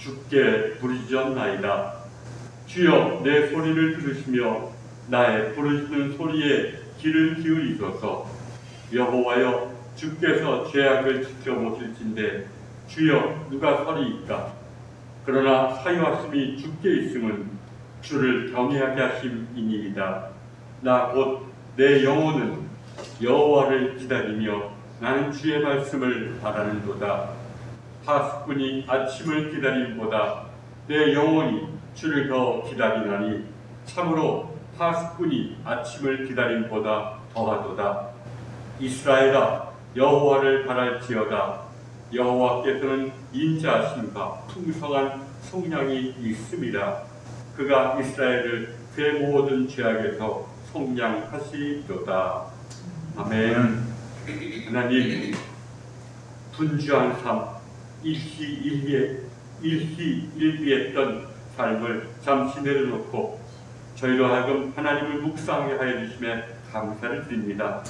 주께 부르짖었나이다. 주여 내 소리를 들으시며 나의 부르짖는 소리에 귀를 기울이소서. 여호와여 주께서 죄악을 지켜보실진데 주여 누가 서리이까. 그러나 사유하심이 주께 있음은 주를 경외하게 하심이니이다. 나 곧 내 영혼은 여호와를 기다리며 나는 주의 말씀을 바라는도다. 파수꾼이 아침을 기다림보다 내 영혼이 주를 더 기다리나니 참으로 파수꾼이 아침을 기다림보다 더하도다. 이스라엘아 여호와를 바랄지어다. 여호와께서는 인자하심과 풍성한 속량이 있음이라. 그가 이스라엘을 그 모든 죄악에서 속량하시리로다. 아멘. 하나님, 분주한 삶, 일희일비했던 삶을 잠시 내려놓고 저희로 하여금 하나님을 묵상하게 하여 주심에 감사를 드립니다.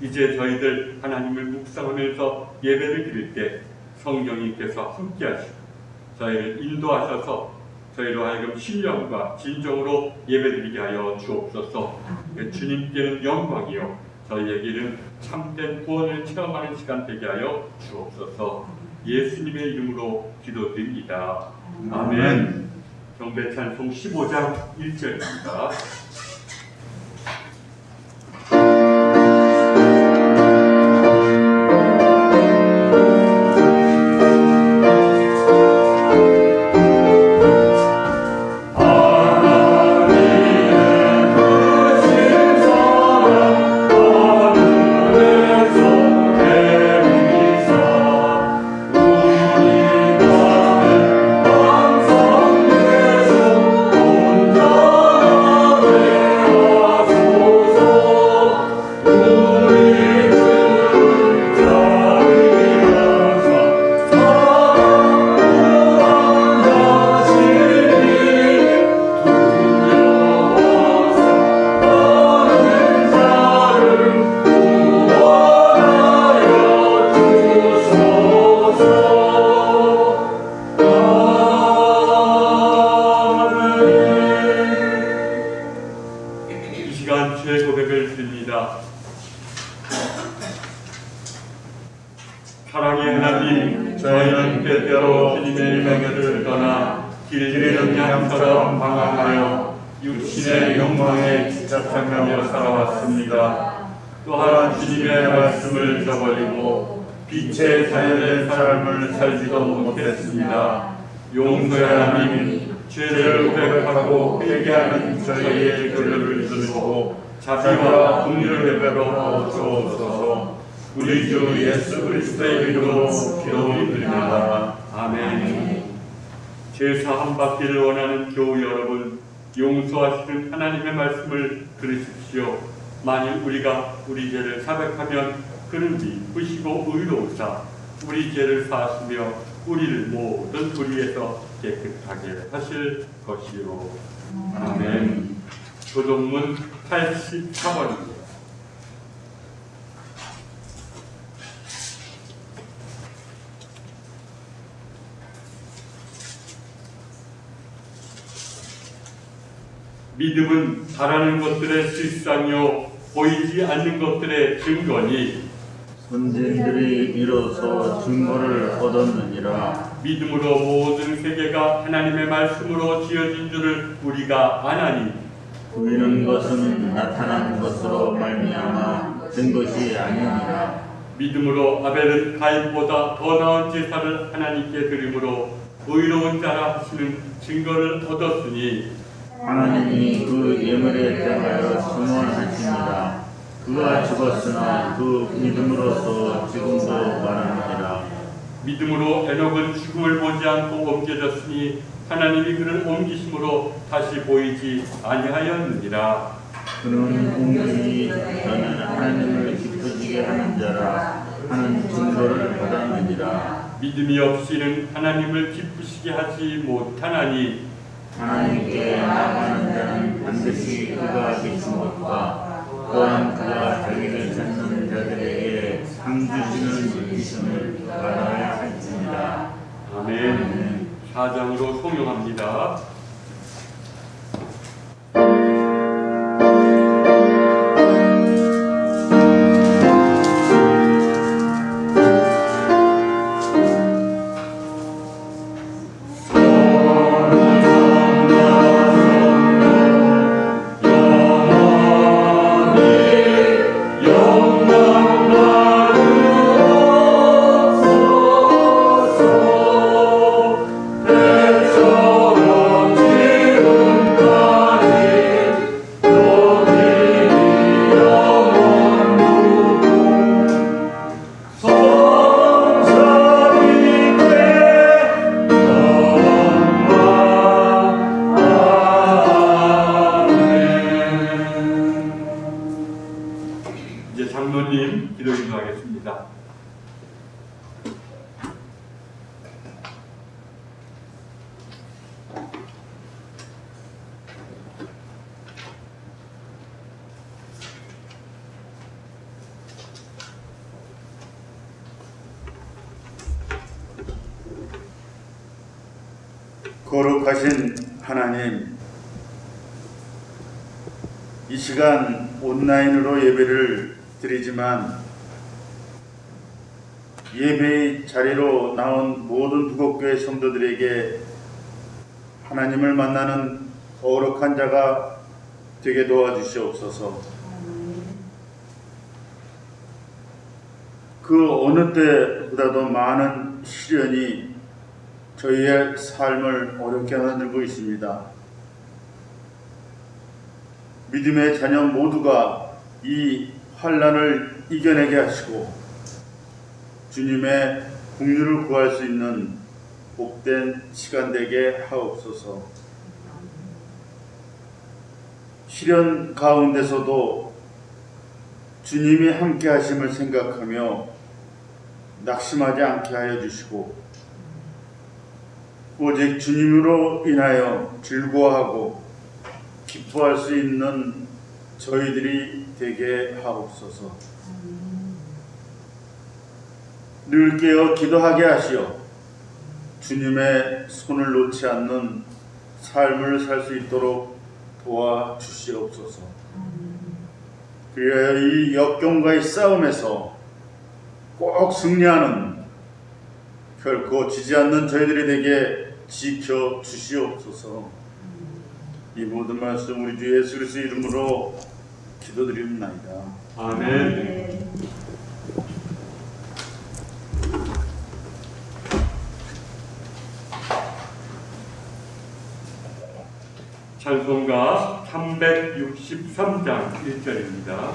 이제 저희들 하나님을 묵상하면서 예배를 드릴 때 성령님께서 함께하시고 저희를 인도하셔서 저희로 하여금 신령과 진정으로 예배드리게 하여 주옵소서. 주님께는 영광이요 저희에게는 참된 구원을 체험하는 시간 되게 하여 주옵소서. 예수님의 이름으로 기도드립니다. 아멘. 경배찬송 15장 1절입니다. 사랑의 하나님, 저희는 때때로 주님의 명예를 떠나 길들이는 양처럼 방황하여 육신의 욕망에 집착하며 살아왔습니다. 또한 주님의 말씀을 저버리고 빛의 자연의 삶을 살지도 못했습니다. 용서의 하나님, 죄를 고백하고 회개하는 저희의 교류를 들으시고 자비와 긍휼을 베풀어 주옵소서. 우리 주 예수 그리스도의 이름으로 기도드립니다. 아멘. 제사한 받기를 원하는 교우 여러분, 용서하시는 하나님의 말씀을 들으십시오. 만일 우리가 우리 죄를 자백하면 그는 미쁘시고 의로우사 우리 죄를 사하시며 우리를 모든 불의에서 깨끗하게 하실 것이요. 아멘. 교동문 84번입니다. 믿음은 바라는 것들의 실상이요 보이지 않는 것들의 증거니 선진들이 이로써 증거를 얻었느니라. 믿음으로 모든 세계가 하나님의 말씀으로 지어진 줄을 우리가 아나니 보이는 것은 나타난 것으로 말미암아 된 것이 아니니라. 믿음으로 아벨은 가인보다 더 나은 제사를 하나님께 드림으로 의로운 자라 하시는 증거를 얻었으니 하나님이 그 예물에 대하여 증언하시니라. 그가 죽었으나 그 믿음으로서 지금도 말하느니라. 믿음으로 에녹은 죽음을 보지 않고 옮겨졌으니 하나님이 그를 옮기심으로 다시 보이지 아니하였느니라. 그는 공중이 너는 하나님을 기쁘시게 하는 자라 하는 증거를 받았느니라. 믿음이 없이는 하나님을 기쁘시게 하지 못하나니 하나님께 나아가는 자는 반드시 그가 계신 것과 또한 그가 자기를 찾는 자들에게 상 주시는 믿음을 받아야 할지니라. 아멘. 4장으로 송용합니다. 이제 장로님 기도 인도하겠습니다. 거룩하신 하나님, 이 시간 온라인으로 예배를 드리지만 예배의 자리로 나온 모든 부곡교회 성도들에게 하나님을 만나는 거룩한 자가 되게 도와주시옵소서. 그 어느 때보다도 많은 시련이 저희의 삶을 어렵게 만들고 있습니다. 믿음의 자녀 모두가 이 환난을 이겨내게 하시고 주님의 긍휼을 구할 수 있는 복된 시간 되게 하옵소서. 시련 가운데서도 주님이 함께 하심을 생각하며 낙심하지 않게 하여 주시고 오직 주님으로 인하여 즐거워하고 기뻐할 수 있는 저희들이 되게 하옵소서. 늘 깨어 기도하게 하시어 주님의 손을 놓지 않는 삶을 살 수 있도록 도와주시옵소서. 그리하여 이 역경과의 싸움에서 꼭 승리하는, 결코 지지 않는 저희들이 되게 지켜주시옵소서. 이 모든 말씀 우리 주 예수 그리스도의 이름으로 기도드립니다. 아멘. 찬송가 363장 1절입니다.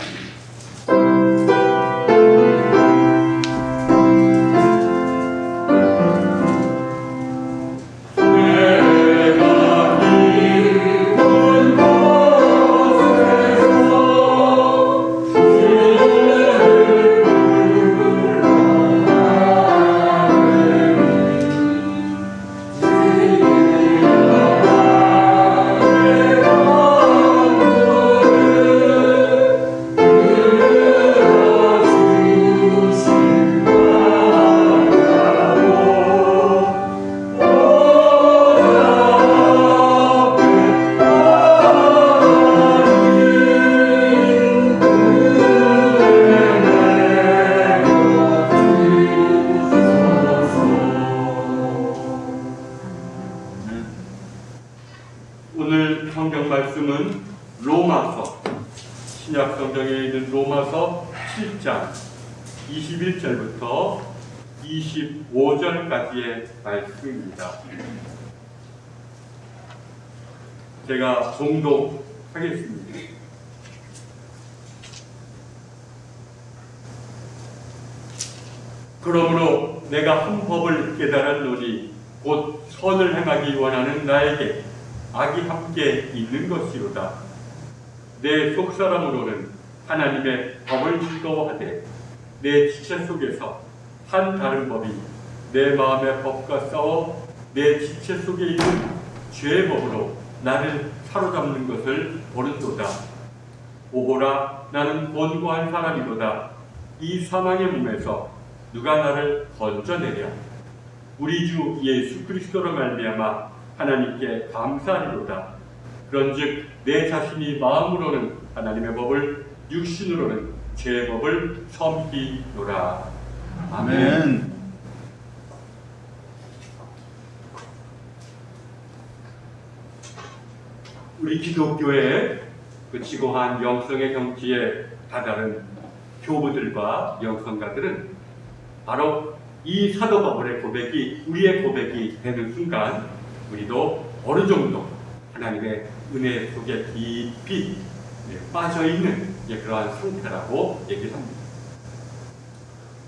오늘 성경 말씀은 로마서, 신약 성경에 있는 로마서 7장 21절부터 25절까지의 말씀입니다. 제가 봉독하겠습니다. 그러므로 내가 한 법을 깨달았노니 곧 선을 행하기 원하는 나에게 악이 함께 있는 것이로다. 내 속사람으로는 하나님의 법을 즐거워하되 내 지체 속에서 한 다른 법이 내 마음의 법과 싸워 내 지체 속에 있는 죄의 법으로 나를 사로잡는 것을 보는도다. 오호라, 나는 곤고한 사람이로다. 이 사망의 몸에서 누가 나를 건져내랴. 우리 주 예수 그리스도로 말미암아 하나님께 감사하리로다. 그런즉 내 자신이 마음으로는 하나님의 법을, 육신으로는 제 법을 섬기노라. 아멘. 아멘. 우리 기독교의 그 지고한 영성의 경지에 다다른 교부들과 영성가들은 바로 이 사도 바울의 고백이 우리의 고백이 되는 순간 우리도 어느 정도 하나님의 은혜 속에 깊이 빠져있는 그러한 상태라고 얘기를 합니다.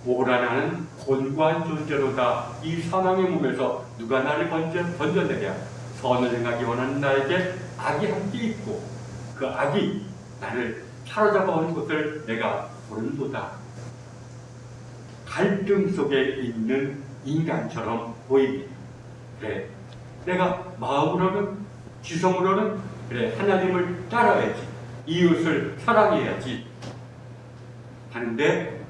오라 나는 곤고한 존재로다. 이 사망의 몸에서 누가 나를 건져내랴. 선을 행하기 원하는 나에게 악이 함께 있고 그 악이 나를 사로잡아오는 것을 내가 보는도다. 갈등 속에 있는 인간처럼 보입니다. 그래, 내가 마음으로는, 지성으로는 그래 하나님을 따라야지, 이웃을 사랑해야지 하는데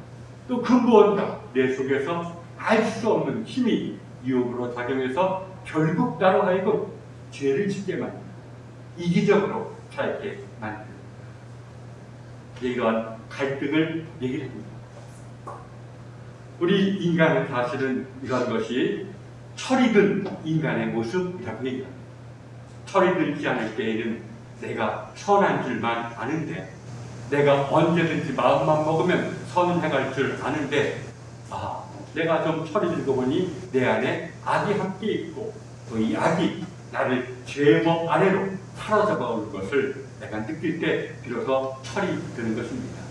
또 그 무언가 내 속에서 알 수 없는 힘이 유혹으로 작용해서 결국 나로 하여금 죄를 짓게 만듭니다. 이기적으로 살게 만듭니다. 이러한 갈등을 얘기를 합니다. 우리 인간은 사실은 이런 것이 철이 든 인간의 모습이라고 얘기합니다. 철이 들지 않을 때에는 내가 선한 줄만 아는데, 내가 언제든지 마음만 먹으면 선을 행할 줄 아는데, 내가 좀 철이 들고 보니 내 안에 악이 함께 있고 또 이 악이 나를 죄법 아래로 사로잡아 오는 것을 내가 느낄 때 비로소 철이 드는 것입니다.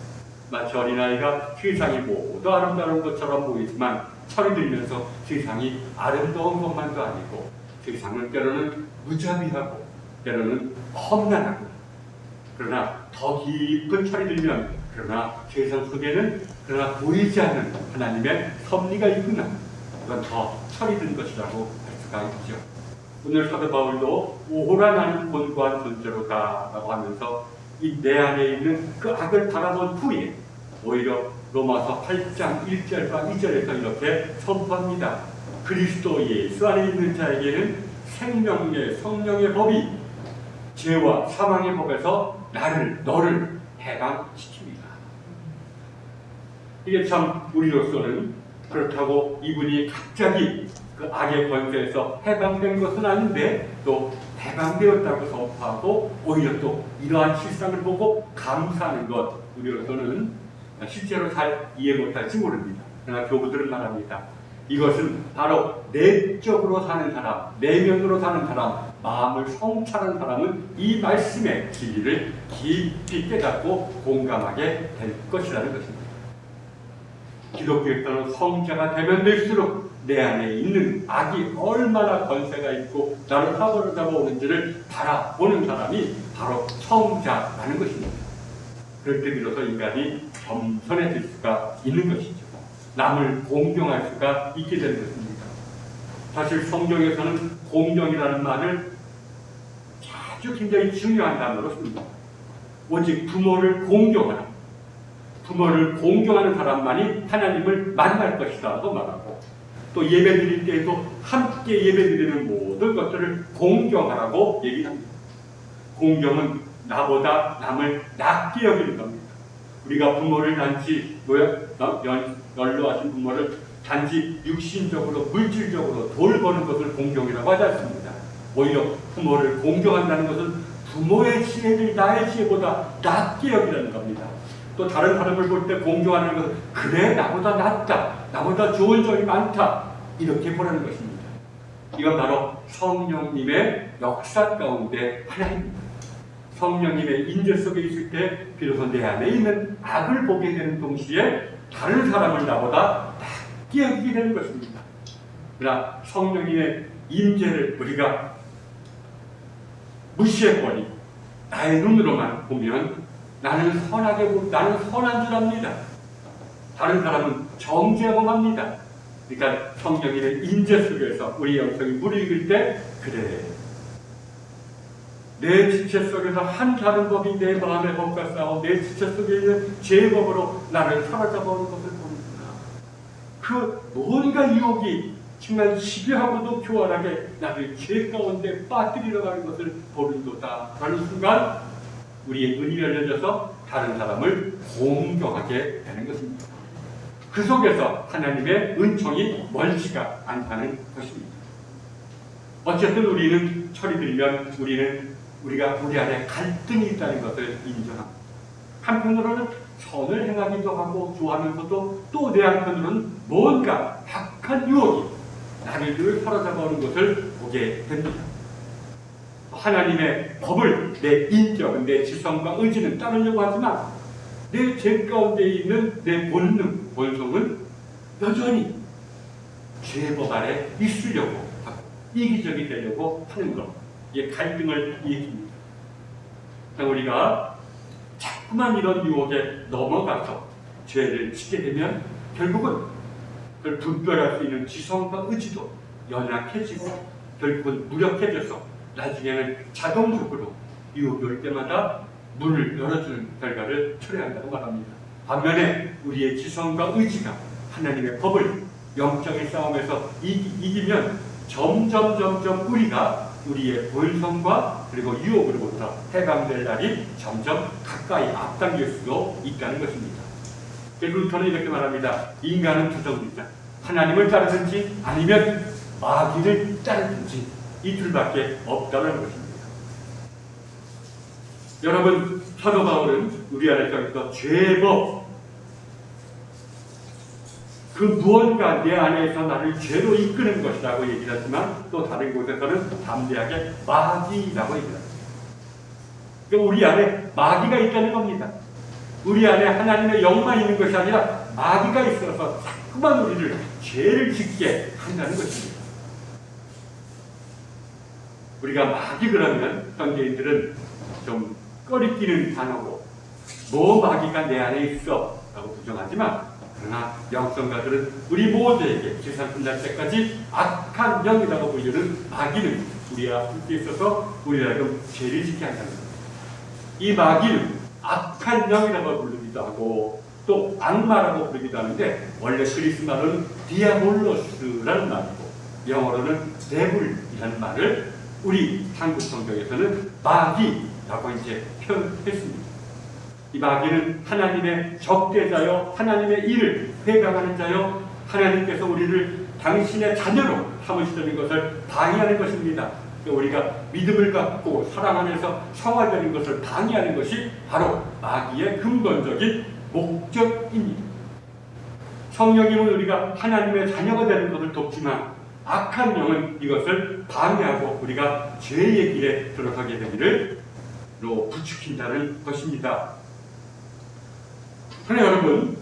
마치 어린아이가 세상이 모두 아름다운 것처럼 보이지만 철이 들면서 세상이 아름다운 것만도 아니고 세상은 때로는 무자비하고 때로는 험난하고, 그러나 더 깊은 철이 들면 그러나 세상 속에는 그러나 보이지 않는 하나님의 섭리가 있구나, 이건 더 철이 든 것이라고 할 수가 있죠. 오늘 사도 바울도 오호라 나는 곤고한 존재로다 라고 하면서 이 내 안에 있는 그 악을 바라본 후에 오히려 로마서 8장 1절과 2절에서 이렇게 선포합니다. 그리스도 예수 안에 있는 자에게는 생명의 성령의 법이 죄와 사망의 법에서 너를 해방시킵니다. 이게 참 우리로서는 그렇다고 이분이 갑자기 그 악의 권세에서 해방된 것은 아닌데 또 해방되었다고 선포하고 오히려 또 이러한 실상을 보고 감사하는 것, 우리로서는 실제로 잘 이해 못할지 모릅니다. 그러나 교부들은 말합니다. 이것은 바로 내적으로 사는 사람, 내면으로 사는 사람, 마음을 성찰하는 사람은 이 말씀의 진리를 깊이 깨닫고 공감하게 될 것이라는 것입니다. 기독교에서는 성자가 되면 될수록 내 안에 있는 악이 얼마나 권세가 있고 나를 사로잡아오는지를 바라보는 사람이 바로 성자라는 것입니다. 그렇게 비로소 인간이 겸손해질 수가 있는 것이죠. 남을 공경할 수가 있게 되는 것입니다. 사실 성경에서는 공경이라는 말을 아주 굉장히 중요한 단어로 씁니다. 오직 부모를 공경하라. 부모를 공경하는 사람만이 하나님을 만날 것이라고 말하고, 또 예배 드릴 때에도 함께 예배 드리는 모든 것들을 공경하라고 얘기합니다. 공경은 나보다 남을 낮게 여기는 겁니다. 우리가 부모를 단지 연로하신 부모를 단지 육신적으로 물질적으로 돌보는 것을 공경이라고 하지 않습니다. 오히려 부모를 공경한다는 것은 부모의 지혜를 나의 지혜보다 낮게 여기라는 겁니다. 또 다른 사람을 볼 때 공경하는 것은 그래 나보다 낫다, 나보다 좋은 점이 많다, 이렇게 보라는 것입니다. 이건 바로 성령님의 역사 가운데 하나입니다. 성령님의 인재 속에 있을 때 비로소 내 안에 있는 악을 보게 되는 동시에 다른 사람을 나보다 낮게 여기게 되는 것입니다. 그러나 성령님의 인재를 우리가 무시해버리 나의 눈으로만 보면 나는 선한 줄 압니다. 다른 사람은 정죄범합니다. 그러니까 성령님의 인재 속에서 우리 영성이 무르익을 때 그래, 내 지체 속에서 한 다른 법이 내 마음의 법과 싸워 내 지체 속에 있는 죄의 법으로 나를 사로잡아오는 것을 보는구나. 그 뭔가 유혹이 정말 시비하고도 교활하게 나를 죄 가운데 빠뜨리러 가는 것을 보는도다 라는 순간 우리의 눈이 열려져서 다른 사람을 공경하게 되는 것입니다. 그 속에서 하나님의 은총이 멀지가 않다는 것입니다. 어쨌든 우리는 철이 들면 우리가 우리 안에 갈등이 있다는 것을 인정합니다. 한편으로는 선을 행하기도 하고 좋아하면서도 또 내 한편으로는 뭔가 악한 유혹이 나를 늘 사로잡아오는 것을 보게 됩니다. 하나님의 법을 내 인격, 내 지성과 의지는 따르려고 하지만 내 죄 가운데 있는 내 본능, 본성은 여전히 죄법 아래 있으려고 하고 이기적이 되려고 하는 것. 이게 갈등을 일으킵니다. 우리가 자꾸만 이런 유혹에 넘어가서 죄를 짓게 되면 결국은 그걸 분별할 수 있는 지성과 의지도 연약해지고 결국은 무력해져서 나중에는 자동적으로 유혹이 올 때마다 문을 열어주는 결과를 초래한다고 말합니다. 반면에 우리의 지성과 의지가 하나님의 법을 영적인 싸움에서 이기면 점점 우리가 우리의 본성과 그리고 유혹으로부터 해방될 날이 점점 가까이 앞당길 수도 있다는 것입니다. 루터는 이렇게 말합니다. 인간은 두 종류다. 하나님을 따르든지 아니면 마귀를 따르든지 이 둘밖에 없다는 것입니다. 여러분, 사도 바울은 우리 안에서 죄법, 그 무언가 내 안에서 나를 죄로 이끄는 것이라고 얘기했지만 또 다른 곳에서는 담대하게 마귀라고 얘기합니다. 그러니까 우리 안에 마귀가 있다는 겁니다. 우리 안에 하나님의 영만 있는 것이 아니라 마귀가 있어서 자꾸만 우리를 죄를 짓게 한다는 것입니다. 우리가 마귀 그러면 현대인들은 좀 꺼리끼는 단어고 뭐 마귀가 내 안에 있어 라고 부정하지만 그러나 영성가들은 우리 모두에게 세상 끝날 때까지 악한 영이라고 불리는 마귀는 우리와 함께 있어서 우리라도 죄를 짓게 한다는 겁니다. 이 마귀는 악한 영이라고 부르기도 하고 또 악마라고 부르기도 하는데 원래 그리스 말로는 디아볼로스라는 말이고 영어로는 데블이라는 말을 우리 한국 성경에서는 마귀라고 이제 표현했습니다. 이 마귀는 하나님의 적대자요, 하나님의 일을 회방하는 자요, 하나님께서 우리를 당신의 자녀로 삼으시려는 것을 방해하는 것입니다. 우리가 믿음을 갖고 사랑 안에서 성화되는 것을 방해하는 것이 바로 마귀의 근본적인 목적입니다. 성령님은 우리가 하나님의 자녀가 되는 것을 돕지만 악한 영은 이것을 방해하고 우리가 죄의 길에 들어가게 되기를 부추긴다는 것입니다. 그러나 여러분,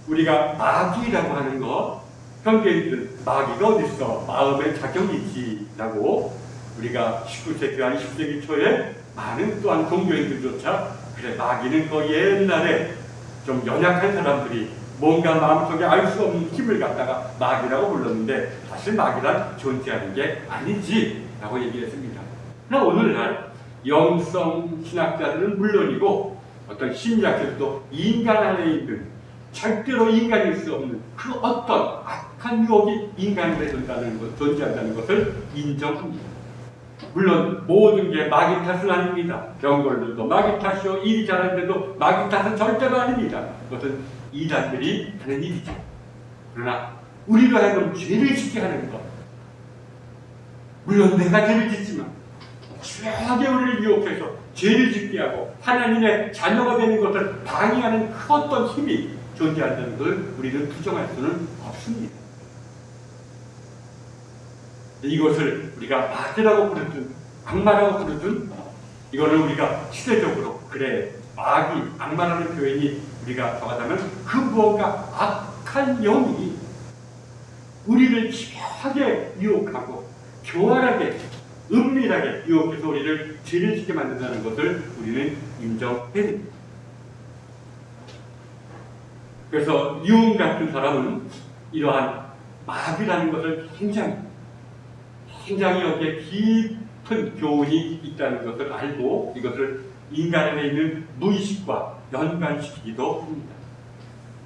우리가 마귀라고 하는 것, 현대인들은 마귀가 어디 있어? 마음의 작용이 있지 라고 우리가 19세기 한 20세기 초에 많은 또한 종교인들조차 그래 마귀는 그 옛날에 좀 연약한 사람들이 뭔가 마음속에 알 수 없는 힘을 갖다가 마귀라고 불렀는데 사실 마귀란 존재하는 게 아니지 라고 얘기했습니다. 그러나 오늘날 영성 신학자들은 물론이고 어떤 심리학자들도 인간 안에 있는 절대로 인간일 수 없는 그 어떤 악한 유혹이 인간에 존재한다는 것을 인정합니다. 물론 모든 게 마귀 탓은 아닙니다. 병걸들도 마귀 탓이요, 일이 잘하는데도 마귀 탓은 절대로 아닙니다. 그것은 이단들이 하는 일이죠. 그러나 우리로 하여금 죄를 짓게 하는 것, 물론 내가 죄를 짓지만 죄하게 우리를 유혹해서 죄를 짓게 하고 하나님의 자녀가 되는 것을 방해하는 그 어떤 힘이 존재한다는 것을 우리는 부정할 수는 없습니다. 이것을 우리가 마귀라고 부르든 악마라고 부르든 이거는 우리가 시대적으로 그래 마귀, 악마라는 표현이 우리가 정하자면 그 무언가 악한 영이 우리를 집요하게 유혹하고 교활하게 은밀하게 유혹해서 우리를 죄를 짓게 만든다는 것을 우리는 인정해야 됩니다. 그래서 융 같은 사람은 이러한 마귀라는 것을 굉장히 여기에 깊은 교훈이 있다는 것을 알고 이것을 인간 안에 있는 무의식과 연관시키기도 합니다.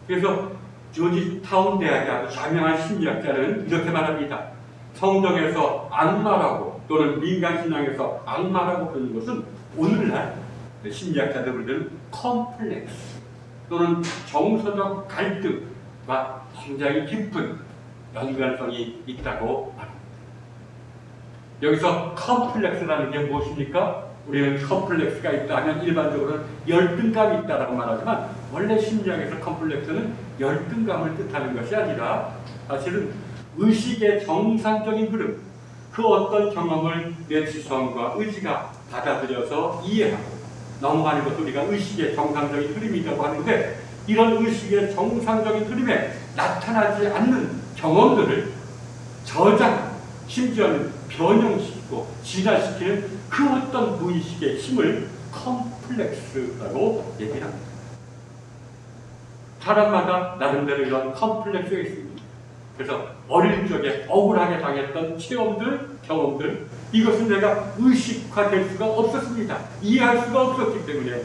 그래서 조지타운 대학의 아주 자명한 심리학자는 이렇게 말합니다. 성경에서 악마라고 또는 민간신앙에서 악마라고 부르는 것은 오늘날 심리학자들 부르는 컴플렉스 또는 정서적 갈등과 굉장히 깊은 연관성이 있다고 말합니다. 여기서 컴플렉스라는 게 무엇입니까? 우리는 컴플렉스가 있다 하면 일반적으로는 열등감이 있다라고 말하지만 원래 심리학에서 컴플렉스는 열등감을 뜻하는 것이 아니라 사실은 의식의 정상적인 흐름, 그 어떤 경험을 내 지성과 의지가 받아들여서 이해하고 넘어가는 것을 우리가 의식의 정상적인 흐름이라고 하는데, 이런 의식의 정상적인 흐름에 나타나지 않는 경험들을 저장, 심지어는 변형시키고 진화시키는 그 어떤 무의식의 힘을 컴플렉스라고 얘기를 합니다. 사람마다 나름대로 이런 컴플렉스가 있습니다. 그래서 어릴 적에 억울하게 당했던 체험들, 경험들, 이것은 내가 의식화될 수가 없었습니다. 이해할 수가 없었기 때문에.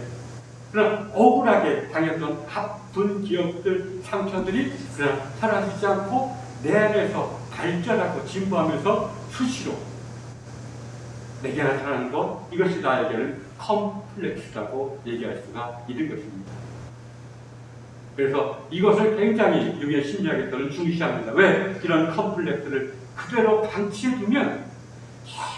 그러나 억울하게 당했던 아픈 기억들, 상처들이 그러나 사라지지 않고 내 안에서 발전하고 진보하면서 수시로 내게 나타나는 것, 이것이 나에게는 컴플렉스라고 얘기할 수가 있는 것입니다. 그래서 이것을 굉장히 유기의 심리학에서는 중시합니다. 왜? 이런 컴플렉스를 그대로 방치해두면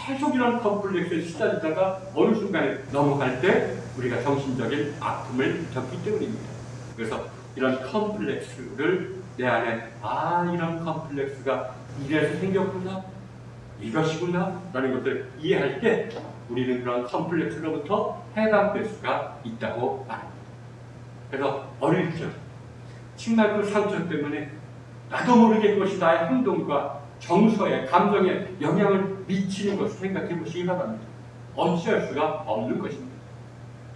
계속 이런 컴플렉스에 시달리다가 어느 순간에 넘어갈 때 우리가 정신적인 아픔을 겪기 때문입니다. 그래서 이런 컴플렉스를 내 안에 이런 컴플렉스가 이래서 생겼구나, 이것이구나 라는 것을 이해할 때 우리는 그런 컴플렉스로부터 해방될 수가 있다고 말합니다. 그래서 어릴 적 정말 그 상처 때문에 나도 모르게 그것이 나의 행동과 정서에, 감정에 영향을 미치는 것을 생각해 보시기 바랍니다. 어찌할 수가 없는 것입니다.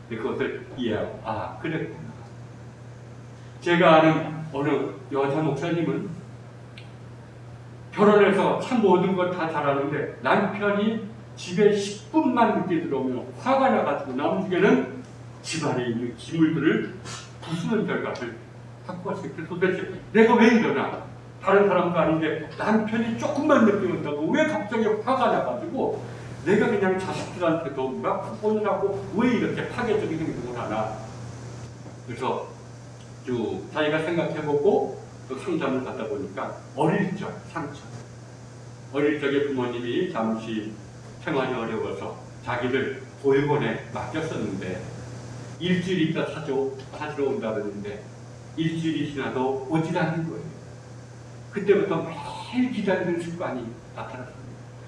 근데 그것을 이해하고 그랬구나. 제가 아는 어느 여자 목사님은 결혼해서 참 모든 걸 다 잘하는데 남편이 집에 10분만 늦게 들어오면 화가 나가지고 나머지에는 집안에 있는 기물들을 부수는 결과를 갖고 왔어요. 그래서 도대체 내가 왜 이러나? 다른 사람도 아닌데 남편이 조금만 늦게 온다고 왜 갑자기 화가 나가지고 내가 그냥 자식들한테도 막 혼나고 왜 이렇게 파괴적인 행동을 하나? 그래서 쭉 자기가 생각해보고 또 상담을 받다 보니까 어릴 적 상처, 어릴 적에 부모님이 잠시 생활이 어려워서 자기를 보육원에 맡겼었는데 일주일 있다 찾으러 온다 그러는데 일주일이 지나도 오질 않는 거예요. 그때부터 매일 기다리는 습관이 나타났습니다.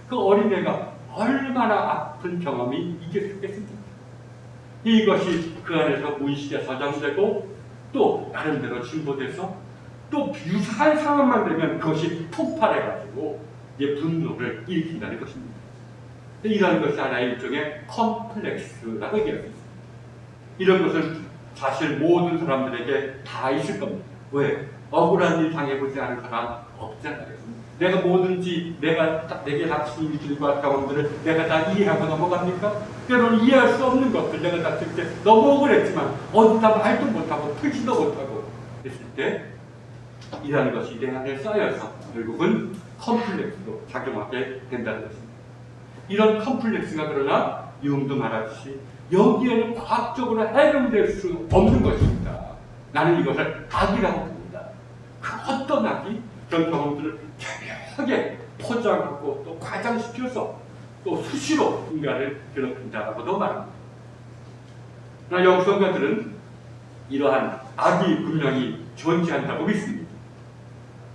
그 어린애가 얼마나 아픈 경험이 있겠습니까? 이것이 그 안에서 무의식에 저장되고 또 나름대로 진보돼서 또 유사한 상황만 되면 그것이 폭발해가지고 분노를 일으킨다는 것입니다. 이런 것이 하나의 일종의 컴플렉스라고 얘기할 수 있습니다. 이런 것은 사실 모든 사람들에게 다 있을 겁니다. 왜? 억울한 일 당해보지 않은 사람 없잖아요. 내가 뭐든지 내게 닥친 일들과 경험들을 내가 다 이해하고 넘어갑니까? 때로는 이해할 수 없는 것들, 내가 닥칠 때 너무 억울했지만 어디다 말도 못하고 풀지도 못하고 했을 때 이라는 것이 내 안에 쌓여서 결국은 컴플렉스로 작용하게 된다는 것입니다. 이런 컴플렉스가 그러나 융도 말하듯이 여기에는 과학적으로 해결될 수 없는 것입니다. 나는 이것을 악이라고 봅니다. 그 어떤 악이 그런 경험들을巧妙하게 포장하고 또 과장시켜서 또 수시로 인간을 괴롭힌다라고도 말합니다. 그러나 영성가들은 이러한 악이 분명히 존재한다고 믿습니다.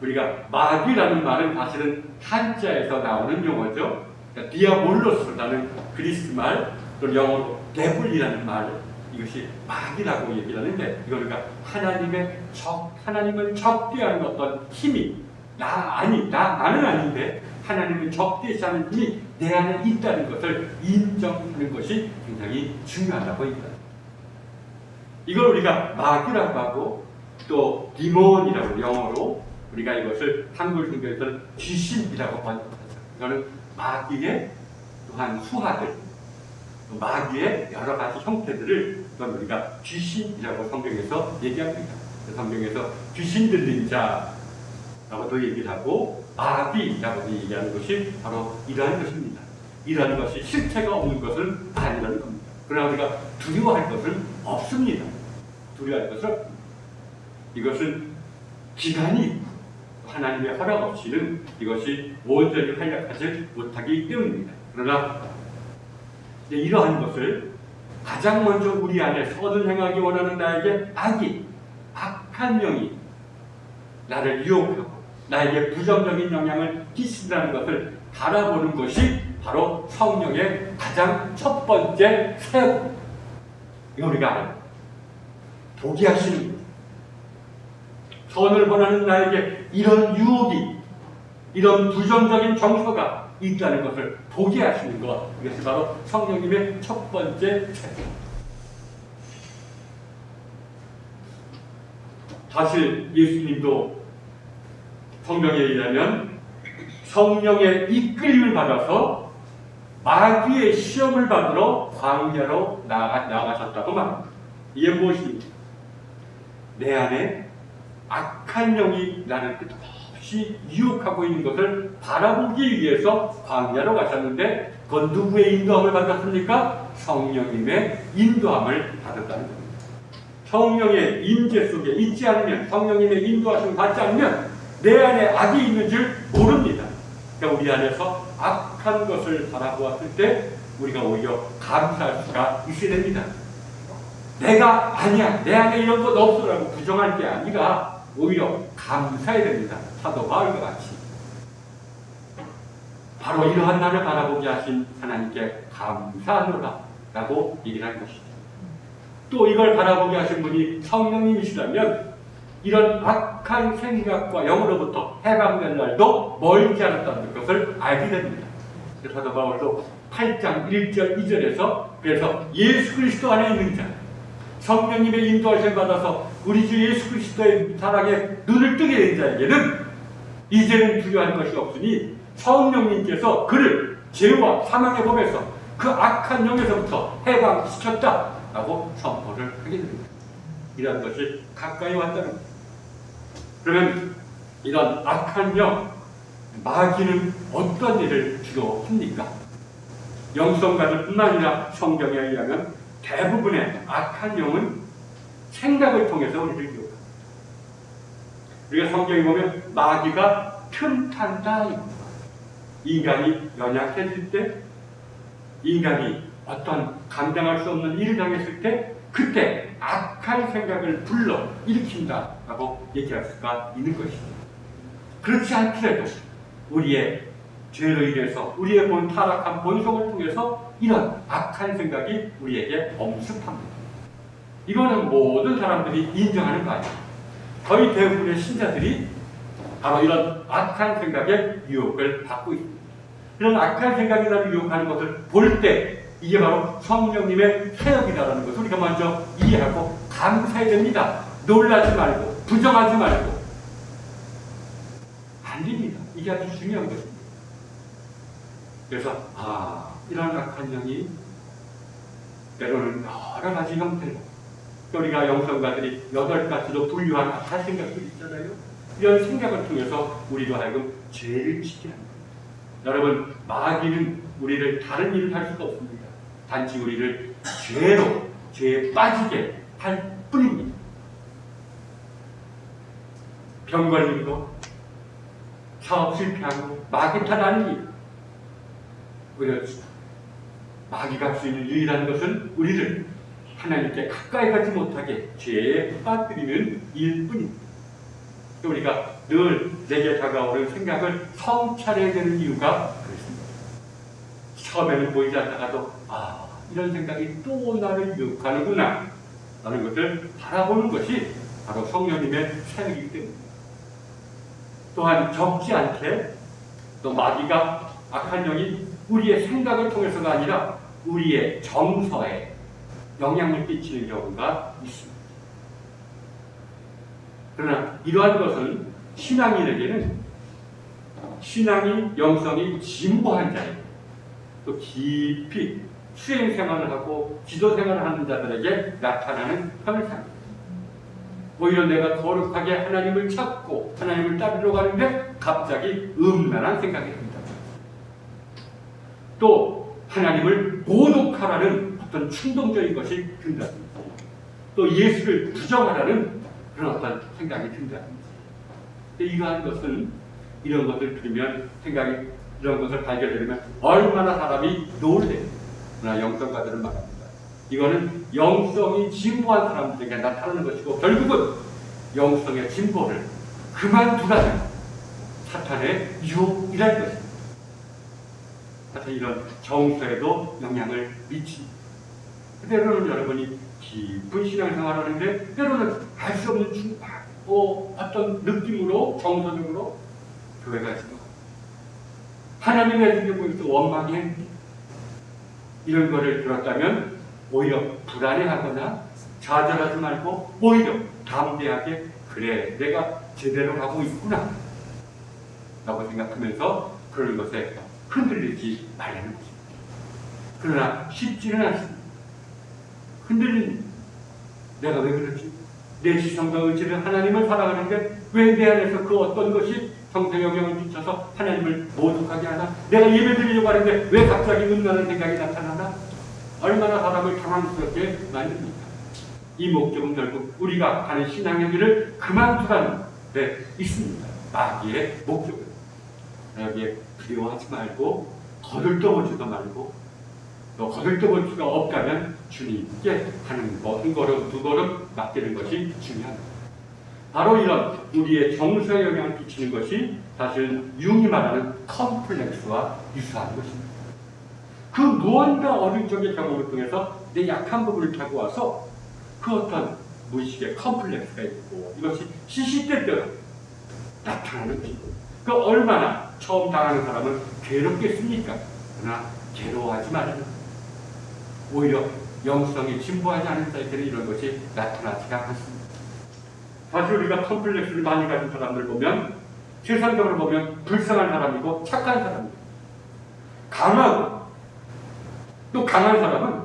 우리가 마귀라는 말은 사실은 한자에서 나오는 용어죠. 그러니까 디아볼로스라는 그리스 말, 또 영어로 데블이라는 말, 이것이 마귀라고 얘기를 하는데 이거는 하나님의 하나님을 적대하는 어떤 힘이 나는 아닌데 하나님을 적대시하는 힘이 내 안에 있다는 것을 인정하는 것이 굉장히 중요하다고 얘기합니다. 이걸 우리가 마귀라고 하고 또 디몬이라고 영어로 우리가 이것을 한글 성경에서는 귀신이라고 번역하죠. 이거는 마귀의 또한 수하들, 마귀의 여러 가지 형태들을 우리가 귀신이라고 성경에서 얘기합니다. 성경에서 귀신 들린 자라고도 얘기를 하고 마귀라고 얘기하는 것이 바로 이러한 것입니다. 이러한 것이 실체가 없는 것은 아니라는 겁니다. 그러나 우리가 두려워할 것은 없습니다. 두려워할 것은 없습니다. 이것은 기간이 있고 하나님의 허락 없이는 이것이 온전히 활약하지 못하기 때문입니다. 그러나 이러한 것을 가장 먼저 우리 안에 선을 행하기 원하는 나에게 악한 영이 나를 유혹하고 나에게 부정적인 영향을 끼친다는 것을 바라보는 것이 바로 성령의 가장 첫 번째 세움. 이거 우리가 알아요. 보게 하시는 거예요. 선을 원하는 나에게 이런 유혹이, 이런 부정적인 정서가 있다는 것을 보게 하시는 것. 이것이 바로 성령님의 첫 번째 세움. 사실 예수님도 성경에 의하면 성령의 이끌림을 받아서 마귀의 시험을 받으러 광야로 나가셨다고 말합니다. 이게 무엇입니까? 내 안에 악한 영이 나를 끝없이 유혹하고 있는 것을 바라보기 위해서 광야로 가셨는데 그건 누구의 인도함을 받았습니까? 성령님의 인도함을 받았다는 겁니다. 성령의 임재 속에 있지 않으면, 성령님의 인도하심을 받지 않으면 내 안에 악이 있는 줄 모릅니다. 그러니까 우리 안에서 악한 것을 바라보았을 때 우리가 오히려 감사할 수가 있어야 됩니다. 내가 아니야, 내 안에 이런 것 없어라고 부정할 게 아니라 오히려 감사해야 됩니다. 사도 바울과 같이. 바로 이러한 나를 바라보게 하신 하나님께 감사하노라 라고 얘기를 한 것이죠. 또 이걸 바라보게 하신 분이 성령님이시라면 이런 악한 생각과 영으로부터 해방된 날도 멀지 않았다는 것을 알게 됩니다. 그래서 사도 바울도 8장 1절 2절에서 그래서 예수 그리스도 안에 있는 자, 성령님의 인도하심을 받아서 우리 주 예수 그리스도의 사랑에 눈을 뜨게 된 자에게는 이제는 두려워할 것이 없으니 성령님께서 그를 죄와 사망의 법에서 그 악한 영에서부터 해방시켰다라고 선포를 하게 됩니다. 이러한 것이 가까이 왔다는 겁니다. 그러면 이런 악한 영, 마귀는 어떤 일을 주로 합니까? 영성가들뿐만 아니라 성경에 의하면 대부분의 악한 영은 생각을 통해서 우리를 유혹합니다. 우리가 성경에 보면 마귀가 틈탄다. 인간이 연약해질 때, 인간이 어떤 감당할 수 없는 일을 당했을 때 그때 악한 생각을 불러 일으킨다라고 얘기할 수가 있는 것입니다. 그렇지 않더라도 우리의 죄로 인해서 우리의 타락한 본성을 통해서 이런 악한 생각이 우리에게 엄습합니다. 이거는 모든 사람들이 인정하는 거 아니에요. 거의 대부분의 신자들이 바로 이런 악한 생각에 유혹을 받고 있습니다. 이런 악한 생각이 나를 유혹하는 것을 볼 때 이게 바로 성령님의 사역이다라는 것을 우리가 먼저 이해하고 감사해야 됩니다. 놀라지 말고 부정하지 말고 안 됩니다. 이게 아주 중요한 것입니다. 그래서 이런 악한 영이 때로는 여러 가지 형태로 우리가 영성가들이 8가지로 분류한 악한 생각들이 있잖아요. 이런 생각을 통해서 우리로 하여금 죄를 지키는 겁니다. 여러분, 마귀는 우리를 다른 일을 할 수가 없습니다. 단지 우리를 죄에 빠지게 할 뿐입니다. 병 걸린 거, 사업 실패하고 마귀 탓하는 일. 오히려 마귀가 할 수 있는 유일한 것은 우리를 하나님께 가까이 가지 못하게 죄에 빠뜨리는 일뿐입니다. 우리가 늘 내게 다가오는 생각을 성찰해야 되는 이유가 그렇습니다. 처음에는 보이지 않다가도 이런 생각이 또 나를 유혹하는구나 라는 것을 바라보는 것이 바로 성령님의 사역이기 때문입니다. 또한 적지 않게 또 마귀가 악한 영이 우리의 생각을 통해서가 아니라 우리의 정서에 영향을 끼치는 경우가 있습니다. 그러나 이러한 것은 신앙인에게는 신앙이 영성이 진보한 자예요. 또 깊이 수행생활을 하고 지도생활을 하는 자들에게 나타나는 현상입니다. 오히려 내가 거룩하게 하나님을 찾고 하나님을 따르러 가는데 갑자기 음란한 생각이 듭니다. 또 하나님을 모독하라는 어떤 충동적인 것이 든다든지, 또 예수를 부정하라는 그런 어떤 생각이 든다든지. 이러한 것은, 이런 것을 들으면 생각이, 이런 것을 발견하려면 얼마나 사람이 놀래. 그러나 영성가들은 말합니다. 이거는 영성이 진보한 사람들에게 나타나는 것이고, 결국은 영성의 진보를 그만두라는 사탄의 유혹이라는 것입니다. 사실 이런 정서에도 영향을 미칩니다. 때로는 여러분이 깊은 신앙생활을 하는데, 때로는 알 수 없는 어떤 느낌으로, 정서적으로 교회가 있습니다. 하나님의 능력에서 원망이 이런 거를 들었다면 오히려 불안해하거나 좌절하지 말고 오히려 담대하게, 그래, 내가 제대로 하고 있구나 라고 생각하면서 그런 것에 흔들리지 말라는 것입니다. 그러나 쉽지는 않습니다. 흔들립니다. 내가 왜 그러지? 내 지성과 의지는 하나님을 사랑하는데 왜 내 안에서 그 어떤 것이 성성에 영향을 미쳐서 하나님을 모독하게 하나? 내가 예배 드리려고 하는데 왜 갑자기 음란한 생각이 나타나나? 얼마나 사람을 당황스럽게 만듭니까? 이 목적은 결국 우리가 가는 신앙의 길을 그만두라는 데 있습니다. 마귀의 목적은 여기에 두려워하지 말고 거들떠보지도 말고, 또 거들떠볼 수가 없다면 주님께 하는 것, 한 걸음 두 걸음 맡기는 것이 중요합니다. 바로 이런 우리의 정서에 영향을 끼치는 것이 사실 융이 말하는 컴플렉스와 유사한 것입니다. 그 무언가 어린 적의 경험을 통해서 내 약한 부분을 타고 와서 그 어떤 무의식의 컴플렉스가 있고, 이것이 시시때때로 나타나는 기분. 그 얼마나 처음 당하는 사람은 괴롭겠습니까? 그러나 괴로워하지 말아요. 오히려 영성이 진보하지 않은 자에게는 이런 것이 나타나지가 않습니다. 사실 우리가 컴플렉스를 많이 가진 사람들 보면, 세상적으로 보면 불쌍한 사람이고 착한 사람이고, 강하고, 또 강한 사람은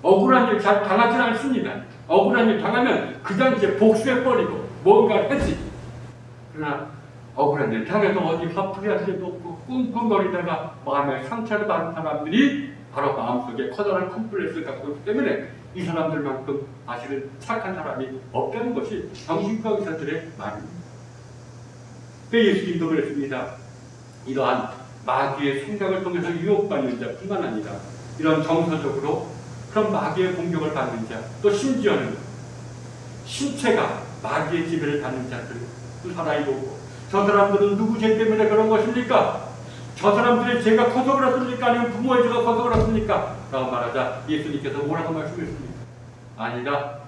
억울한 일 잘 당하지는 않습니다. 억울한 일 당하면 그 당시에 복수해버리고 뭔가를 하지. 그러나 억울한 일 당해도 어디 화풀이 할 데도 없고 꿍꿍거리다가 마음에 상처를 받은 사람들이 바로 마음속에 커다란 컴플렉스를 갖고 있기 때문에 이 사람들만큼 사실은 착한 사람이 없다는 것이 정신과 의사들의 말입니다. 예수님도 그랬습니다. 이러한 마귀의 생각을 통해서 유혹받는 자뿐만 아니라 이런 정서적으로 그런 마귀의 공격을 받는 자, 또 심지어는 신체가 마귀의 지배를 받는 자들도 살아있고, 저 사람들은 누구 죄 때문에 그런 것입니까? 저 사람들의 죄가 커서 그렇습니까? 아니면 부모의 죄가 커서 그렇습니까? 라고 말하자 예수님께서 뭐라고 말씀하셨습니까? 아니다.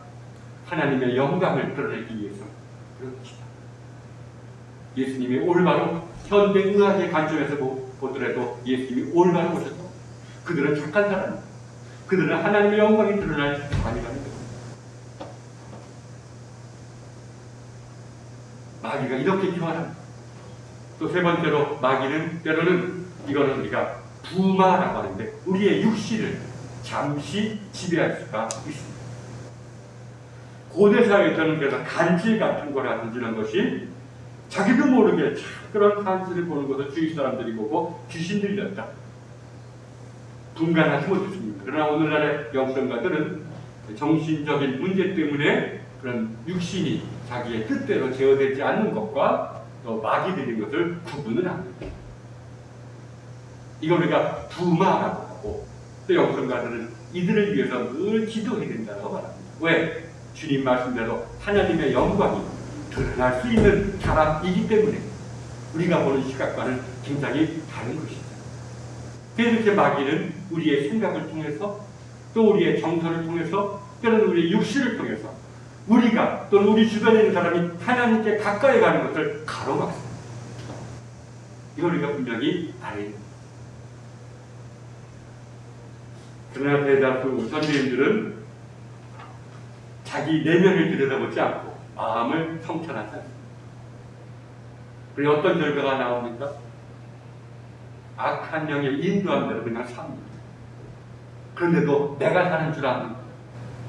하나님의 영광을 드러내기 위해서 그런 것이다. 예수님이 올바로 현대의학의 관점에서 보더라도 예수님이 올바로 보셔서 그들은 착한 사람입니다. 그들은 하나님의 영광이 드러날 사람이라는 것입니다. 마귀가 이렇게 교환합니다. 또 세 번째로 마귀는 때로는, 이거는 우리가 부마라고 하는데, 우리의 육신을 잠시 지배할 수가 있습니다. 고대 사회에서는 그래서 간질 같은 거라든지 이런 것이 자기도 모르게 그런 간질을 보는 것을 주위 사람들이 보고 귀신 들렸다, 분간하지 못했습니다. 그러나 오늘날의 영성가들은 정신적인 문제 때문에 그런 육신이 자기의 뜻대로 제어되지 않는 것과 또 마귀 들린 것을 구분을 합니다. 이걸 우리가 부마라고 하고, 또 영성가들은 이들을 위해서 늘 기도해야 된다고 말합니다. 왜? 주님 말씀대로 하나님의 영광이 드러날 수 있는 사람이기 때문에 우리가 보는 시각과는 굉장히 다른 것이죠. 그래서 이렇게 마귀는 우리의 생각을 통해서, 또 우리의 정서를 통해서, 때로는 우리의 육신을 통해서 우리가 또는 우리 주변에 있는 사람이 하나님께 가까이 가는 것을 가로막습니다. 이걸 우리가 분명히 알아야 됩니다. 그러나 대다수 선생님들은 자기 내면을 들여다보지 않고 마음을 성찰하지 않습니다. 그리고 어떤 결과가 나옵니까? 악한 영의 인도함대로 그냥 삽니다. 그런데도 내가 사는 줄 아는,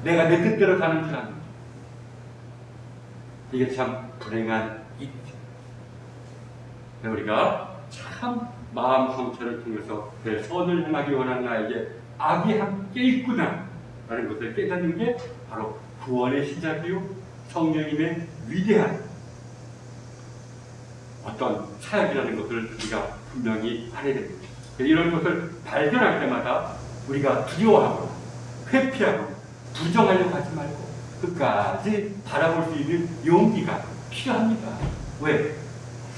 내가 내 뜻대로 사는 줄 아는, 이게 참 불행한 일이죠. 우리가 참 마음 성찰을 통해서 내 선을 행하기 원하는 나에게 악이 함께 있구나 라는 것을 깨닫는 게 바로 구원의 시작이요 성령님의 위대한 어떤 사역이라는 것을 우리가 분명히 알아야 됩니다. 이런 것을 발견할 때마다 우리가 두려워하고 회피하고 부정하려고 하지 말고 끝까지 바라볼 수 있는 용기가 필요합니다. 왜?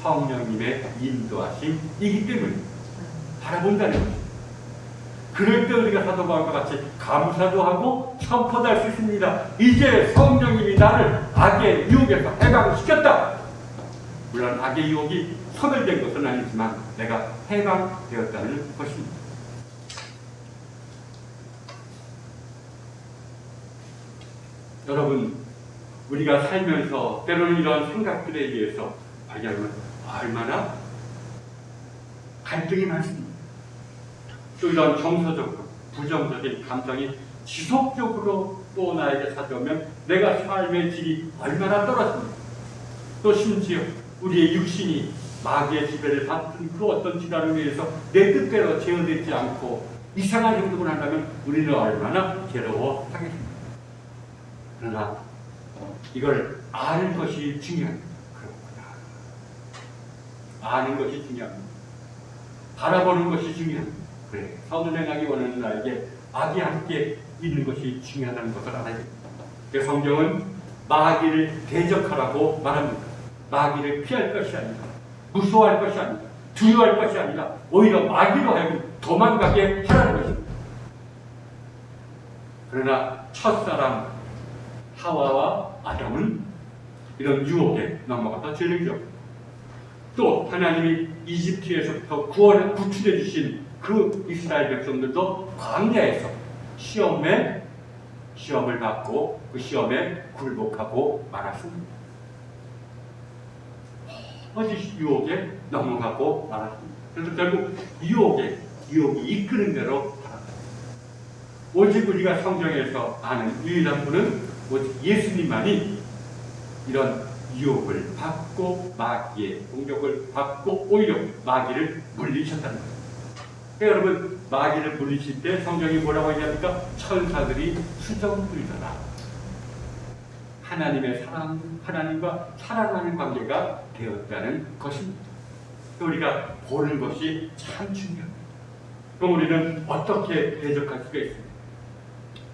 성령님의 인도하심이기 때문에 바라본다는 것입니다. 그럴 때 우리가 사도 바울과 같이 감사도 하고 선포도 할 수 있습니다. 이제 성령님이 나를 악의 유혹에서 해방시켰다. 물론 악의 유혹이 소멸된 것은 아니지만 내가 해방되었다는 것입니다. 여러분, 우리가 살면서 때로는 이런 생각들에 의해서 발견하면 얼마나 갈등이 많습니다. 또 이런 정서적으로 부정적인 감정이 지속적으로 또 나에게 찾아오면 내가 삶의 질이 얼마나 떨어집니까? 또 심지어 우리의 육신이 마귀의 지배를 받는 그 어떤 지랄을 위해서 내 뜻대로 제어되지 않고 이상한 행동을 한다면 우리는 얼마나 괴로워하겠습니까? 그러나 이걸 아는 것이 중요합니다. 그렇구나. 아는 것이 중요합니다. 바라보는 것이 중요합니다. 그래, 선을 행하기 원하는 나에게 악이 함께 있는 것이 중요하다는 것을 알아야 됩니다. 성경은 마귀를 대적하라고 말합니다. 마귀를 피할 것이 아니라 무서워할 것이 아니라 두려워할 것이 아니라 오히려 마귀로 하여금 도망가게 하라는 것입니다. 그러나 첫사람 하와와 아담은 이런 유혹에 넘어가서 죄를 지었고 또 하나님이 이집트에서부터 구출해 주신 그 이스라엘 백성들도 광야에서 시험을 받고 그 시험에 굴복하고 말았습니다. 어디 유혹에 넘어가고 말았습니다. 그래서 결국 유혹이 이끄는 대로 살았습니다. 오직 우리가 성경에서 아는 유일한 분은 오직 예수님만이 이런 유혹을 받고 마귀의 공격을 받고 오히려 마귀를 물리셨다는 거예요. 그러니까 여러분, 마귀를 물리칠 때 성경이 뭐라고 얘기합니까? 천사들이 수정 들더라. 하나님과 사랑하는 관계가 되었다는 것입니다. 우리가 보는 것이 참 중요합니다. 그럼 우리는 어떻게 대적할 수가 있습니까?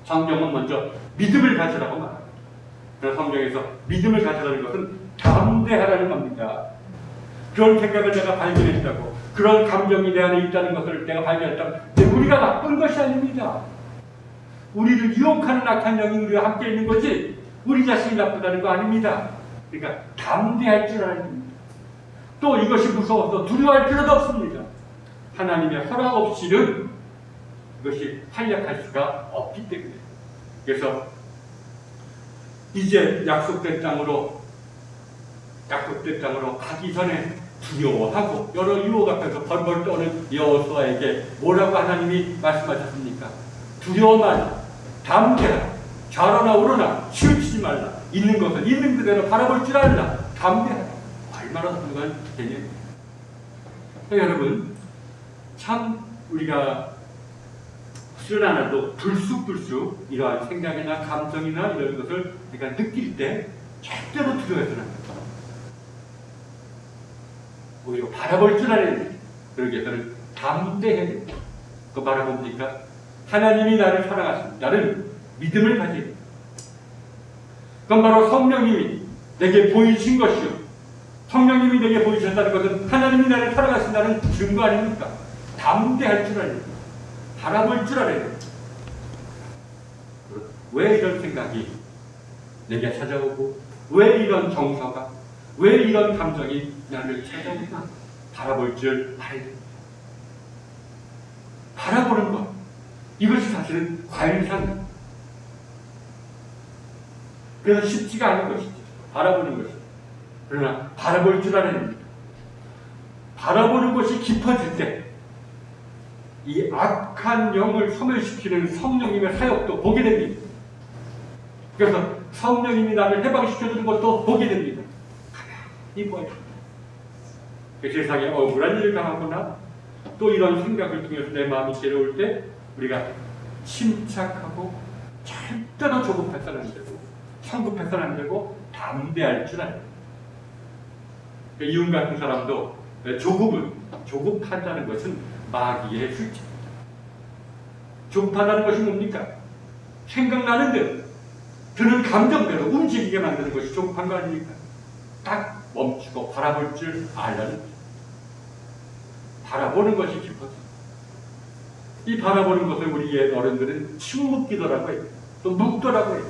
성경은 먼저 믿음을 가지라고 말합니다. 그래서 성경에서 믿음을 가지라는 것은 담대하라는 겁니다. 그런 생각을 내가 발견했다고, 그런 감정이 내 안에 있다는 것을 내가 발견했다고, 우리가 나쁜 것이 아닙니다. 우리를 유혹하는 악한 영이 우리와 함께 있는 거지 우리 자신이 나쁘다는 거 아닙니다. 그러니까 담대할 줄 알아야 됩니다. 또 이것이 무서워서 두려워할 필요도 없습니다. 하나님의 허락 없이는 이것이 활약할 수가 없기 때문에. 그래서 이제 약속된 땅으로 가기 전에 두려워하고 여러 유혹 앞에서 벌벌 떠는 여호수아에게 뭐라고 하나님이 말씀하셨습니까? 두려워 말라, 담대하라, 좌로나 우로나 치우치지 말라, 있는 것을 있는 그대로 바라볼 줄 알라, 담대하라. 얼마나 중요한 개념입니다. 여러분, 참 우리가 실은 하나도 불쑥불쑥 이러한 생각이나 감정이나 이런 것을 우리가 느낄 때 절대로 두려워해서는 안 됩니다. 오히려 바라볼 줄 알아야 됩니다. 그러기 위해서는 담대해야 됩니다. 그 바라봅니까? 하나님이 나를 사랑하십니다. 나는 믿음을 가지고 있습니다. 그건 바로 성령님이 내게 보이신 것이요, 성령님이 내게 보이셨다는 것은 하나님이 나를 사랑하신다는 증거 아닙니까? 담대할 줄 알아야 됩니다. 바라볼 줄 알아야 됩니다. 왜 이런 생각이 내게 찾아오고, 왜 이런 정서가, 왜 이런 감정이 나를 찾아오나 바라볼 줄 알아야 됩니다. 바라보는 것, 이것이 사실은 관상입니다. 그래서 쉽지가 않은 것이죠. 바라보는 것이. 그러나 바라볼 줄 알아야 됩니다. 바라보는 것이 깊어질 때 이 악한 영을 소멸시키는 성령님의 사역도 보게 됩니다. 그래서 성령님이 나를 해방시켜주는 것도 보게 됩니다. 가만히 보아요. 세상에 억울한 일을 당하거나 또 이런 생각을 통해서 내 마음이 괴로울 때 우리가 침착하고 절대로 조급해서는 안 되고 성급해서는 안 되고 담대할 줄 알아요. 이윤 같은 사람도 조급한다는 것은 마귀의 술집입니다. 조급하다는 것이 뭡니까? 생각나는 대로 드는 감정대로 움직이게 만드는 것이 조급한 거 아닙니까? 딱 멈추고 바라볼 줄 알라는 거죠. 바라보는 것이 깊어서 이 바라보는 것을 우리 옛 어른들은 침묵기도라고 해요. 또 묵도라고 해요.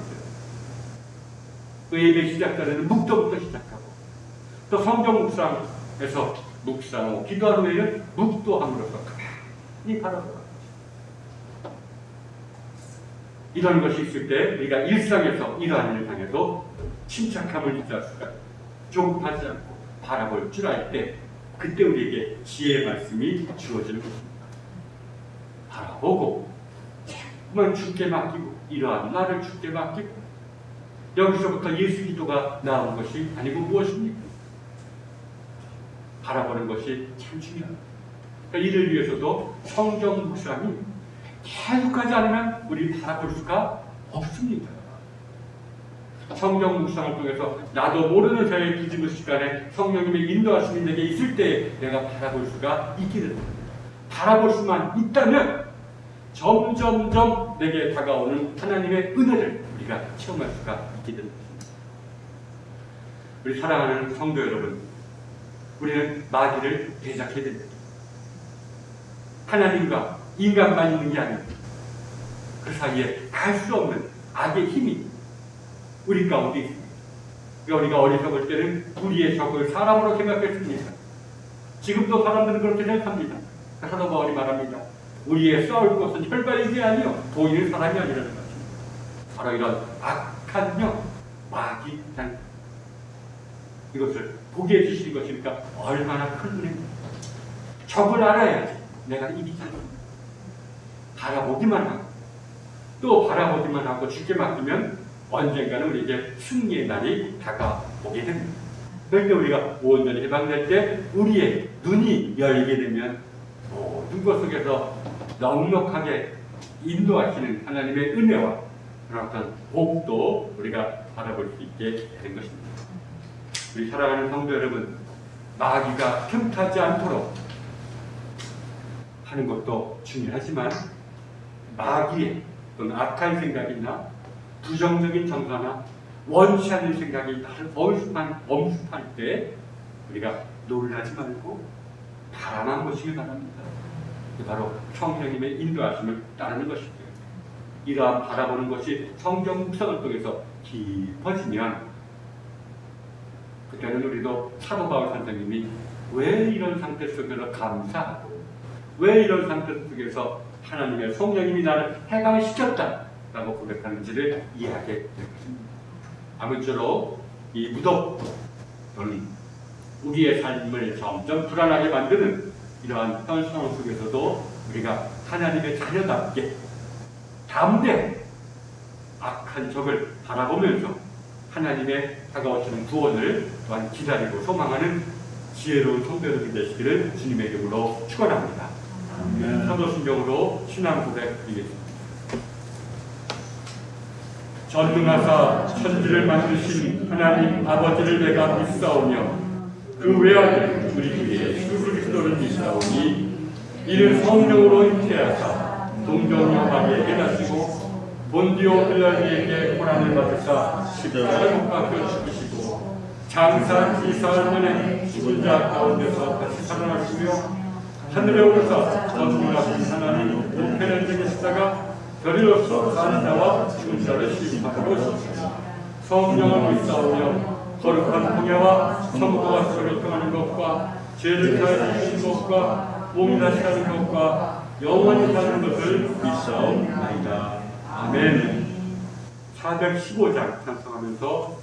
예배 시작 전에는 묵도부터 시작하고 또 성경 묵상에서 묵상하고 기도한 후에는 묵도함으로써 가만히 바라보라. 이런 것이 있을 때 우리가 일상에서 이러한 일을 당해도 침착함을 유지할 수가 조급하지 않고 바라볼 줄 알 때 그때 우리에게 지혜의 말씀이 주어지는 것입니다. 바라보고 정말 주께 맡기고 이러한 나를 주께 맡기고 여기서부터 예수 기도가 나온 것이 아니고 무엇입니까? 바라보는 것이 참 중요합니다. 그러니까 이를 위해서도 성경 묵상이 계속하지 않으면 우리 바라볼 수가 없습니다. 성경 묵상을 통해서 나도 모르는 사이에 뒤집을 시간에 성령님의 인도하심이 내게 있을 때 내가 바라볼 수가 있게 됩니다. 바라볼 수만 있다면 점점점 내게 다가오는 하나님의 은혜를 우리가 체험할 수가 있게 됩니다. 우리 사랑하는 성도 여러분, 우리는 마귀를 대적해야 됩니다. 하나님과 인간만 있는 게 아닙니다. 그 사이에 갈 수 없는 악의 힘이 우리 가운데 있습니다. 우리가 어리석을 때는 우리의 적을 사람으로 생각했습니다. 지금도 사람들은 그렇게 생각합니다. 사도 바울이 말합니다. 우리의 싸울 것은 혈과이게 아니요 보이는 사람이 아니라는 것입니다. 바로 이런 악한 영, 마귀, 이것을 보게 해주시는 것이니까 얼마나 큰 은혜입니다. 적을 알아야지 내가 이기지 않습니다. 바라보기만 하고 또 바라보기만 하고 주께 맡기면 언젠가는 우리에게 승리의 날이 다가오게 됩니다. 그런데 우리가 온전히 해방될 때 우리의 눈이 열리게 되면 모든 것 속에서 넉넉하게 인도하시는 하나님의 은혜와 그런 어떤 복도 우리가 바라볼 수 있게 되는 것입니다. 우리 사랑하는 성도 여러분, 마귀가 틈타지 않도록 하는 것도 중요하지만 마귀의 또는 악한 생각이나 부정적인 정서나 원치 않는 생각이 나를 엄습할 때 우리가 놀라지 말고 바라만 보시기 바랍니다. 바로 성령님의 인도하심을 따르는 것이고요. 이러한 바라보는 것이 성경 묵상을 통해서 깊어지면 그때는 우리도 사도 바울 선생님이 왜 이런 상태 속에서 감사하고 왜 이런 상태 속에서 하나님의 성령님이 나를 해방시켰다라고 고백하는지를 이해하게 될 것입니다. 아무쪼록 이 무덥고 또는 우리의 삶을 점점 불안하게 만드는 이러한 현 상황 속에서도 우리가 하나님의 자녀답게 담대하게 악한 적을 바라보면서 하나님의 다가오시는 구원을 또한 기다리고 소망하는 지혜로운 성도들이 되시기를 주님의 이름으로 축원합니다. 사도신경으로 신앙 고백 드리겠습니다. 전능하사 천지를 만드신 하나님 아버지를 내가 믿사오며 그 외아들 우리 주 예수 그리스도를 믿사오니 이는 성령으로 잉태하사 동정녀 마리아에게 나시고 본디오 빌라도에게 고난을 받으사 십자가에 못 박혀 죽으시고 장사 지사흘 만에 죽은 자 가운데서 다시 살아나시며 하늘에 오르사 전능하신 하나님 우편에 계시다가 별이로서 사는 자와 죽은 자를 심판하러 오시옵소서. 성령을 믿사오며 거룩한 공예와 천국과 속에 통하는 것과 죄를 사해 주시는 것과 몸이 다시 사는 것과 영원히 사는 것을 믿사옵나이다. 아멘. 415장 찬송하면서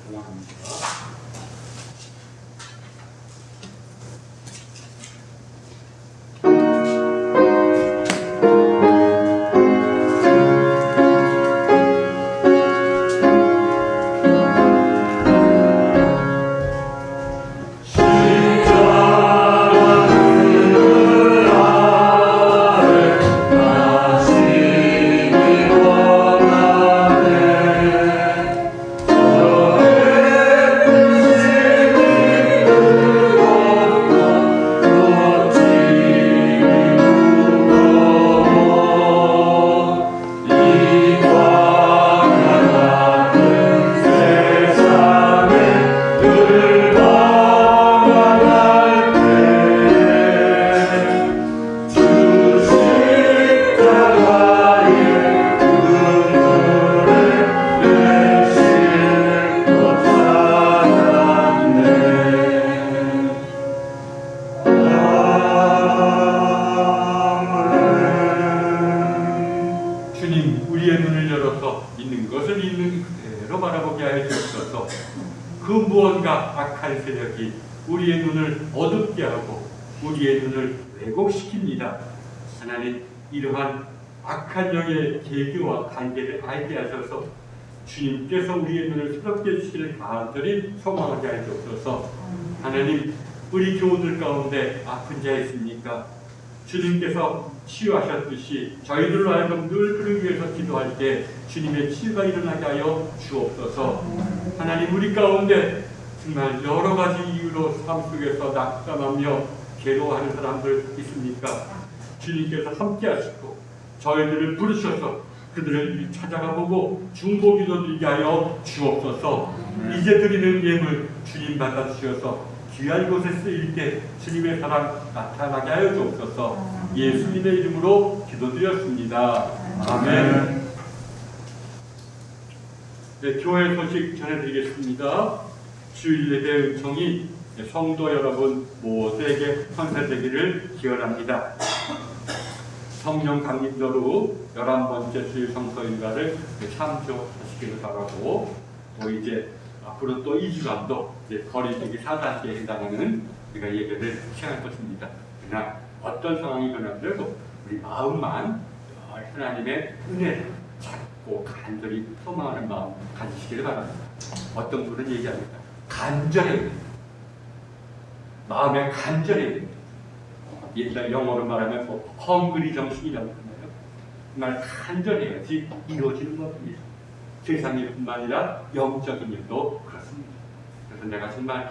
동원합니다. 주셔서 있는 것을 있는 그대로 바라보게 하여 주옵소서. 그 무언가 악한 세력이 우리의 눈을 어둡게 하고 우리의 눈을 왜곡시킵니다. 하나님, 이러한 악한 영의 계교와 관계를 알게 하셔서 주님께서 우리의 눈을 새롭게 해주시기를 간절히 소망하게 하여 주옵소서. 하나님, 우리 교우들 가운데 아픈 자 있습니까? 주님께서 치유하셨듯이 저희들로 하여금 늘 그를 위해서 기도할 때 주님의 치유가 일어나게 하여 주옵소서. 하나님, 우리 가운데 정말 여러 가지 이유로 삶 속에서 낙담하며 괴로워하는 사람들 있습니까? 주님께서 함께 하시고 저희들을 부르셔서 그들을 찾아가 보고 중보기도 드리게 하여 주옵소서. 이제 드리는 예물 주님 받아주셔서 귀한 곳에 쓰일 때 주님의 사랑 나타나게 하여 주옵소서. 예수님의 이름으로 기도드렸습니다. 아멘. 네, 교회 소식 전해드리겠습니다. 주일 예배 은총이 성도 여러분 모두에게 선사되기를 기원합니다. 성령 강림절로 11번째 주일 성서일가를 참조하시기를 바라고, 또 이제 앞으로 또 2주간도 거리두기 4단계에 해당하는 우리가 예배를 시작할 것입니다. 그러나 어떤 상황이 변하더라도 우리 마음만 하나님의 은혜를 찾고 간절히 소망하는 마음 가지시기를 바랍니다. 어떤 분은 얘기합니다. 간절히, 마음에 간절히, 옛날 영어로 말하면 헝그리 정신이라고 하나요? 정말 간절해야지 이루어지는 겁니다. 세상 일뿐만 아니라 영적인 일도 그렇습니다. 그래서 내가 정말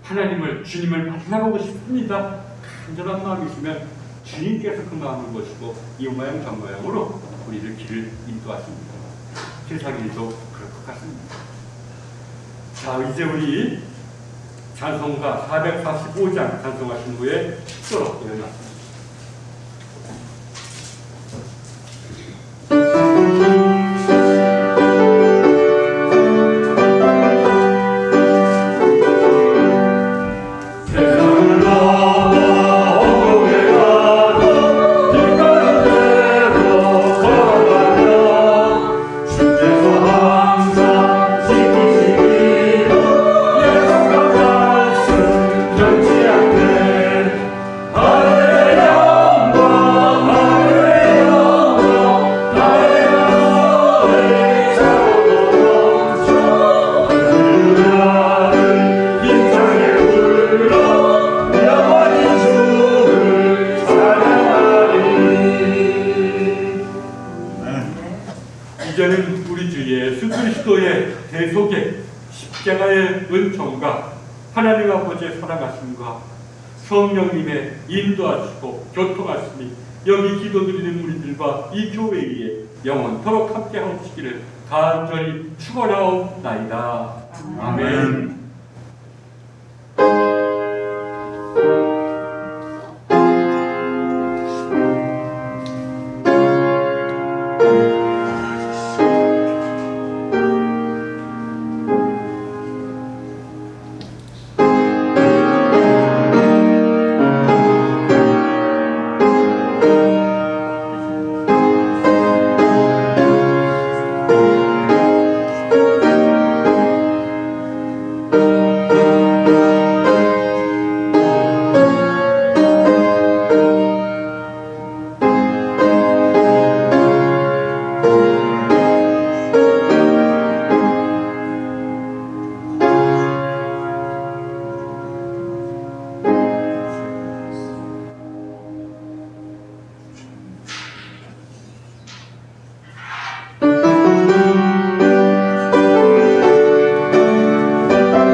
하나님을, 주님을 만나보고 싶습니다. 간절한 마음이 있으면 주님께서 그 마음을 보시고 이 모양 저 모양으로 우리를 길을 인도하십니다. 세상 일도 그럴 것 같습니다. 자, 이제 우리 찬송가 445장 찬송하신 후에 축도로 일어났습니다. 이제는 우리 주 예수 그리스도의 대속의 십자가의 은총과 하나님 아버지의 사랑하심과 성령님의 인도하시고 교통하심이 여기 기도드리는 우리들과 이 교회에 영원토록 함께 하시기를 간절히 축원하옵나이다. 아멘.